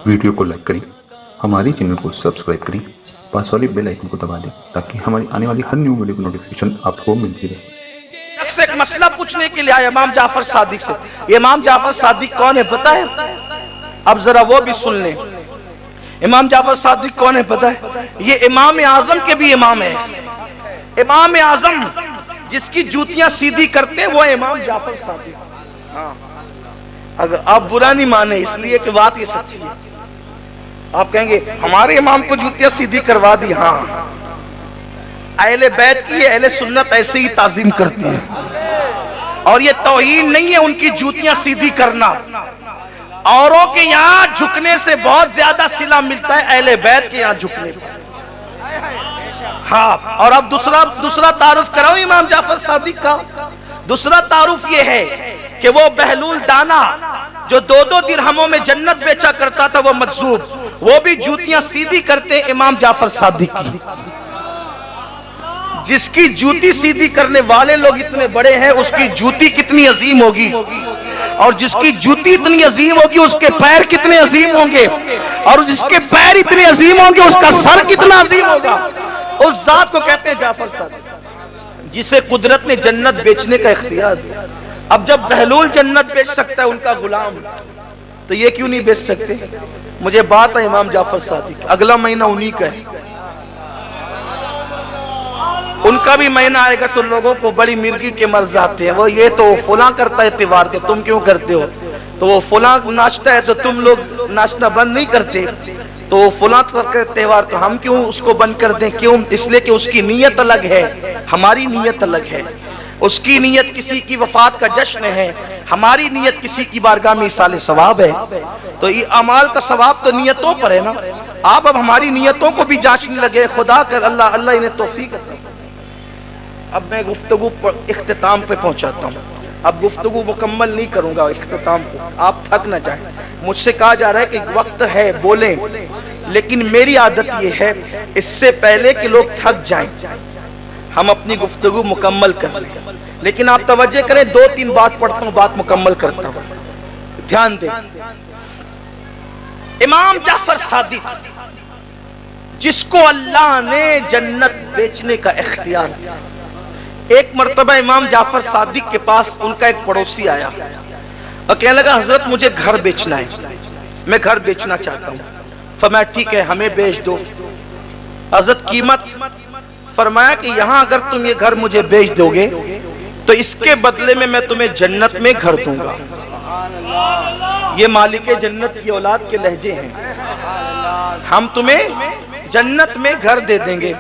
Video को like करें, हमारे चैनल को सब्सक्राइब करें, पास वाले बेल आइकन को दबा दें ताकि हमारी आने वाली हर न्यू वीडियो की नोटिफिकेशन आपको मिलती रहे। एक मसला पूछने के लिए आया इमाम जाफर सादिक से। इमाम जाफर सादिक कौन है पता है? अब जरा वो भी सुन लें। इमाम जाफर सादिक कौन है पता है? ये इमाम आजम के भी इमाम है। इमाम आजम जिसकी जूतियां सीधी करते हैं वो इमाम जाफर सादिक। हाँ, अगर आप बुरा नहीं माने इसलिए कि बात ये सच्ची है। आप कहेंगे हमारे इमाम को जूतियां सीधी करवा दी। हाँ, अहले बैत की अहले सुन्नत ऐसे ही ताजीम करती है और ये तौहीन नहीं है उनकी जूतियां सीधी करना। औरों के यहाँ झुकने से बहुत ज्यादा सिला मिलता है अहले बैत के यहाँ झुकने पर। हाँ, और अब दूसरा तारुफ कराओ इमाम जाफर सादिक का। दूसरा तारुफ ये है कि वो बहलूल दाना जो 2-2 दिरहमों में जन्नत बेचा करता था वो मजजूब, वो भी जूतियां सीधी करते इमाम जाफर सादिक की। जिसकी जूती सीधी करने वाले लोग इतने बड़े हैं उसकी जूती कितनी अजीम होगी, और जिसकी जूती इतनी अजीम होगी उसके पैर कितने अजीम होंगे, और जिसके पैर इतने अजीम होंगे उसका सर कितना अजीम होगा। उस जात को कहते हैं जाफर सादिक जिसे कुदरत ने जन्नत बेचने का इख्तियार दिया। अब जब बहलूल जन्नत बेच सकता है उनका गुलाम, तो ये क्यों नहीं बेच सकते? मुझे बात है इमाम जाफर सादिक, अगला महीना उन्हीं का है। उनका भी महीना आएगा तो लोगों को बड़ी मिर्गी के मर्ज आते हैं। वो ये तो फुला करता है त्योहार के, तुम क्यों करते हो? तो वो फुला नाचता है तो तुम लोग नाचना बंद नहीं करते। तो वो फुला करके त्योहार तो हम क्यों उसको बंद कर दें? क्यों? इसलिए कि उसकी नीयत अलग है, हमारी नीयत अलग है। उसकी नीयत किसी की वफात का जश्न है, हमारी नीयत किसी की बारगाह में इसाले सवाब है। तो ये अमाल का सवाब तो नीयतों पर है ना। आप अब हमारी नीयतों को भी जांचने लगे। खुदा कर अल्लाह अल्लाह इन्हें तौफीक अता। अब मैं गुफ्तगू पर इख्तिताम पे पहुंचाता हूँ। अब गुफ्तगू मुकम्मल नहीं करूंगा इख्तिताम को, आप थक न जाएं। मुझसे कहा जा रहा है कि वक्त है बोलें, लेकिन मेरी आदत ये है इससे पहले कि लोग थक जाएं हम अपनी गुफ्तगू मुकम्मल कर लें। लेकिन आप तवज्जो करें, 2-3 बात पढ़ता हूँ, बात मुकम्मल करता हूँ, ध्यान दें। इमाम जाफर सादिक जिसको अल्लाह ने जन्नत बेचने का इख्तियार दिया। एक मर्तबा इमाम जाफर सादिक के पास उनका एक पड़ोसी आया और कहने लगा हजरत मुझे घर बेचना है, मैं घर बेचना चाहता हूँ। फरमाया ठीक है हमें बेच दो। हजरत कीमत? फरमाया कि यहाँ अगर तुम ये घर मुझे बेच दोगे तो इसके बदले में मैं तुम्हें जन्नत में घर दूंगा। ये मालिक जन्नत की औलाद के लहजे हैं। हम तुम्हें जन्नत में घर दे देंगे।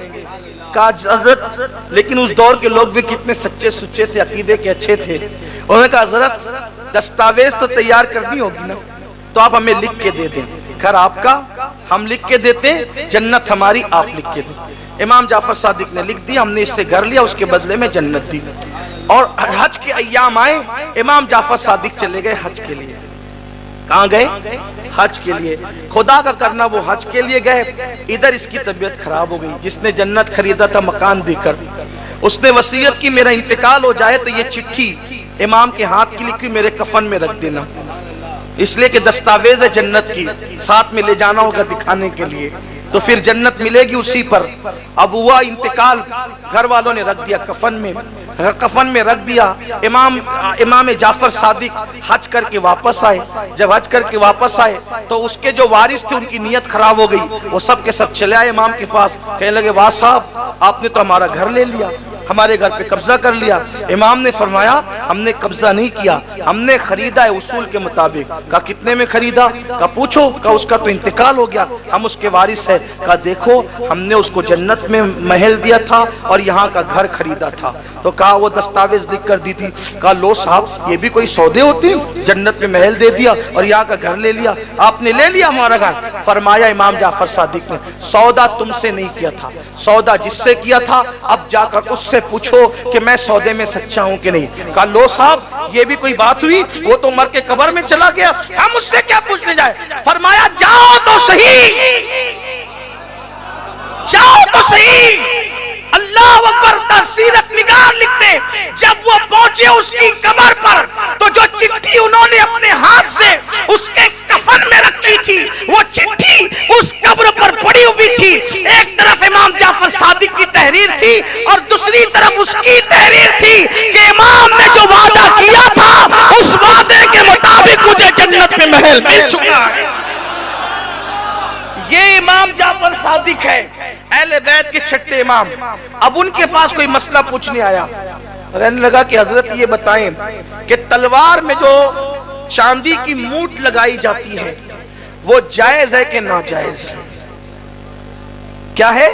कहा हजरत, लेकिन उस दौर के लोग भी कितने सच्चे सुच्चे थे, अकीदे के अच्छे थे। उन्होंने कहा हजरत दस्तावेज तो तैयार करनी होगी ना, तो आप हमें लिख के दे दें, घर आपका हम लिख के देते, जन्नत हमारी आप लिख के दें। इमाम जाफर सादिक ने लिख दिया, हमने इससे घर लिया, उसके बदले में जन्नत दी। और हज के अय्याम आए, इमाम जाफर सादिक चले गए हज के लिए। कहाँ गए? हज के लिए। खुदा का करना वो हज के लिए गए, इधर इसकी तबीयत खराब हो गई। जिसने जन्नत खरीदा था मकान देकर, उसने वसीयत की मेरा इंतकाल हो जाए तो ये चिट्ठी इमाम के हाथ की लिखी मेरे कफन में रख देना, इसलिए कि दस्तावेज है जन्नत की, साथ में ले जाना होगा दिखाने के लिए, तो फिर जन्नत मिलेगी उसी पर। अब हुआ इंतकाल, घर वालों ने रख दिया कफन में रख दिया। इमाम जाफर सादिक हज करके वापस आए। जब हज करके वापस आए तो उसके जो वारिस थे उनकी नीयत खराब हो गई। वो सब के सब चले आए इमाम के पास, कहने लगे वाह साहब आपने तो हमारा घर ले लिया, हमारे घर पे कब्जा कर लिया। इमाम ने फरमाया हमने कब्जा नहीं किया, हमने खरीदा है उसूल के मुताबिक। कहा कितने में खरीदा? कहा पूछो। कहा उसका तो इंतकाल हो गया, हम उसके वारिस है। कहा देखो हमने उसको जन्नत में महल दिया था और यहाँ का घर खरीदा था। तो कहा वो दस्तावेज लिख कर दी थी। कहा लो साहब ये भी कोई सौदे होते हैं, जन्नत में महल दे दिया और यहाँ का घर ले लिया, आपने ले लिया हमारा घर। फरमाया इमाम जाफर सादिक ने सौदा तुमसे नहीं किया था, सौदा जिससे किया था अब जाकर उससे पूछो कि मैं सौदे में सच्चा हूं कि नहीं। कहा लो साहब ये भी कोई बात हुई, वो तो मर के कब्र में चला गया, हम उससे क्या पूछने जाए। फरमाया जाओ तो सही, जाओ तो सही। अल्लाह अकबर सीरत निगार लिखते, जब वो पहुंचे उसकी कब्र पर तो जो चिट्ठी उन्होंने अपने हाथ से उसके कफन में रखी थी वो महल मिल चुका है। ये इमाम जाफर सादिक है, अहले बैत के छठे इमाम। अब उनके पास कोई मसला पूछने आया, कहने लगा कि हजरत ये बताएं कि तलवार में जो चांदी की मूठ लगाई जाती है वो जायज है कि नाजायज? क्या है,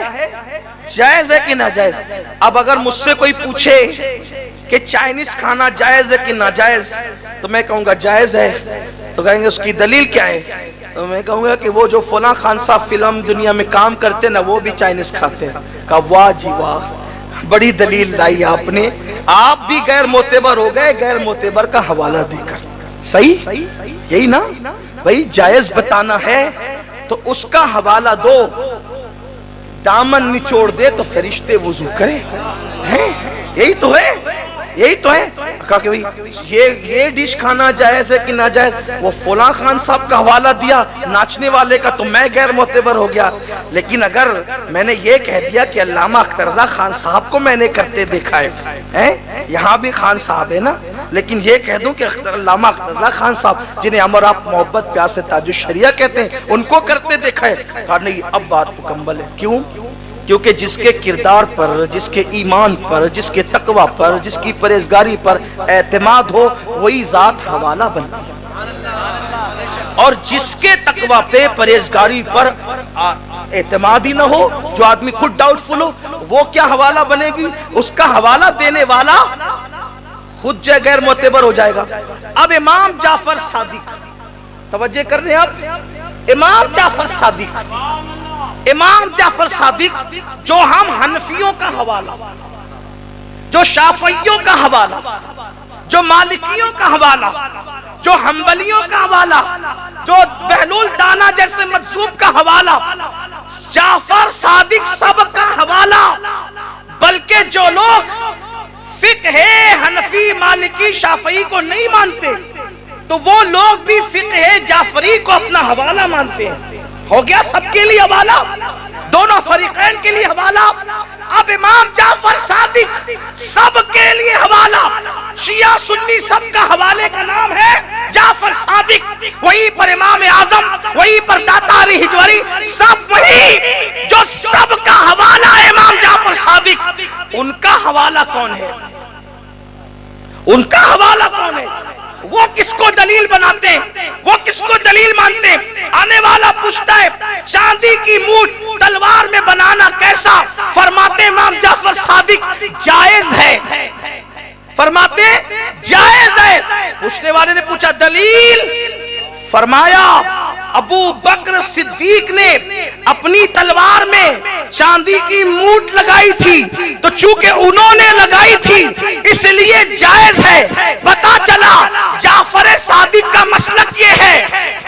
जायज है कि नाजायज? अब अगर मुझसे कोई पूछे कि चाइनीज खाना जायज है कि नाजायज, तो मैं कहूंगा जायज है। तो कहेंगे उसकी दलील क्या है? तो मैं कहूंगा कि वो जो फला खान साहब फिल्म दुनिया में काम करते ना, वो भी चाइनीज खाते हैं। कहा वाह जी वाह, बड़ी दलील लाई आपने, आप भी गैर मोतेबर हो गए गैर मोतेबर का हवाला देकर। सही यही ना भाई, जायज बताना है तो उसका हवाला दो, दामन निचोड़ दे तो फरिश्ते वुजू करें, हैं? यही तो है, यही तो है। कहा कि भाई ये डिश खाना जायज है कि ना जायज? वो फला खान साहब का हवाला दिया नाचने वाले का, तो मैं गैर मोतेबर हो गया। लेकिन अगर मैंने ये कह दिया कि अल्लामा अख्तर खान साहब को मैंने करते देखा है, यहाँ भी खान साहब है ना, लेकिन ये कह दूं कि अल्लामा अख्तर खान साहब जिन्हें अमर आप मोहब्बत प्यार से ताजुश शरिया कहते हैं, उनको करते देखा है, कहा नहीं अब बात मुकम्मल है। क्यों? क्योंकि जिसके किरदार पर, जिसके ईमान पर, जिसके तकवा पर, जिसकी परहेजगारी पर एतमाद हो, वही जात हवाला बनती है। और जिसके तकवा पे, परहेजगारी पर एतमाद ही ना हो, जो आदमी खुद डाउटफुल हो, वो क्या हवाला बनेगी? उसका हवाला देने वाला खुद जो गैर मोतेबर हो जाएगा। अब इमाम जाफर सादिक, तवज्जो कर रहे हैं आप, इमाम जाफर सादिक, इमाम जाफर सादिक जो हम हनफियों का हवाला, जो शाफियों का हवाला, जो मालिकियों का हवाला, जो हम्बलियों का हवाला, जो बहलुल दाना जैसे मजहूब का हवाला, जाफर सादिक सब का हवाला। बल्कि जो लोग फिक्ह हनफी मालिकी शाफी को नहीं मानते, तो वो लोग भी फिक्ह जाफरी को अपना हवाला मानते हैं। हो गया सबके लिए हवाला, दोनों फरीकैन के लिए हवाला। अब इमाम जाफर सादिक सबके लिए हवाला, शिया सुन्नी सबका हवाले का नाम है जाफर सादिक। वहीं पर इमाम आजम, वहीं पर दातारी हिजवरी, सब वही जो सबका हवाला है इमाम जाफर सादिक। उनका हवाला कौन है? उनका हवाला कौन है? वो किसको दलील बनाते हैं? वो किसको दलील मानते हैं? आने वाला पूछता है चांदी की मूठ तलवार में बनाना कैसा? फरमाते इमाम जाफर सादिक जायज है, फरमाते जायज है। पूछने वाले ने पूछा दलील, फरमाया अबू बकर सिद्दीक ने अपनी तलवार में चांदी की मूठ लगाई थी, तो चूंकि उन्होंने लगाई थी इसलिए जायज है। पता चला जाफर सादिक का मसलक ये है,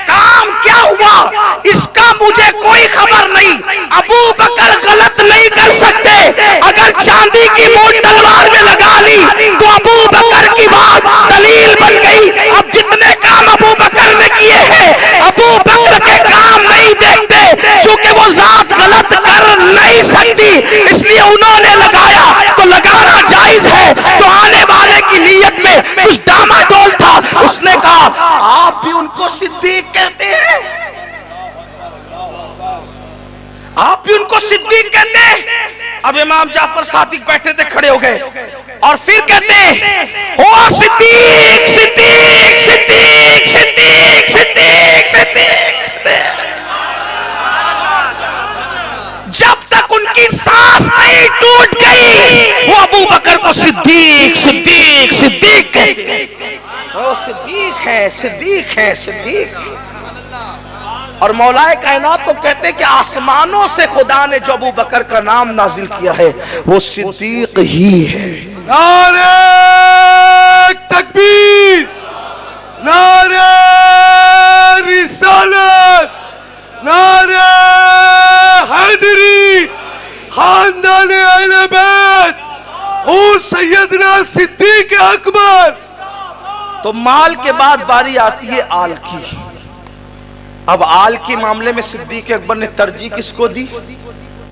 काम क्या हुआ इसका मुझे कोई खबर नहीं। अबू बकर गलत नहीं कर सकते, अगर चांदी की मूठ तलवार में लगा ली तो अबू बकर की बात दलील बन गई। अब जितने काम अबू बकर ने किए हैं, अबू बकर के काम नहीं देखते, क्योंकि वो जात गलत कर नहीं सकती, इसलिए उन्होंने लगाया तो लगाना जायज है। तो आने वाले की नीयत में कुछ डामाडोल था, उसने कहा आप भी उनको सिद्दीक कहते हैं, आप भी उनको सिद्दीक कहते हैं। अब इमाम जाफर सादिक बैठे थे, खड़े हो गए और फिर कहते हैं हो सिद्दीक सिद्दीक सिद्दीक सिद्दीक सिद्दीक सिद्दीक। जब तक उनकी सांस नहीं टूट गई, वो अबू बकर को सिद्दीक सिद्दीक सिद्दीक कहते, वो सिद्दीक है सिद्दीक है सिद्दीक। और मौलाए कायनात को कहते हैं कि आसमानों से खुदा ने जो अबू बकर का नाम नाजिल किया है वो सिद्दीक ही है। नारे तकबीर, नारे रिसालत, नारे हैदरी, खानदान अहले बैत और सैयदना सिद्दीक अकबर। तो माल के बाद बारी आती है आल की। अब आल के मामले में सिद्दीक अकबर ने तरजीह किसको दी?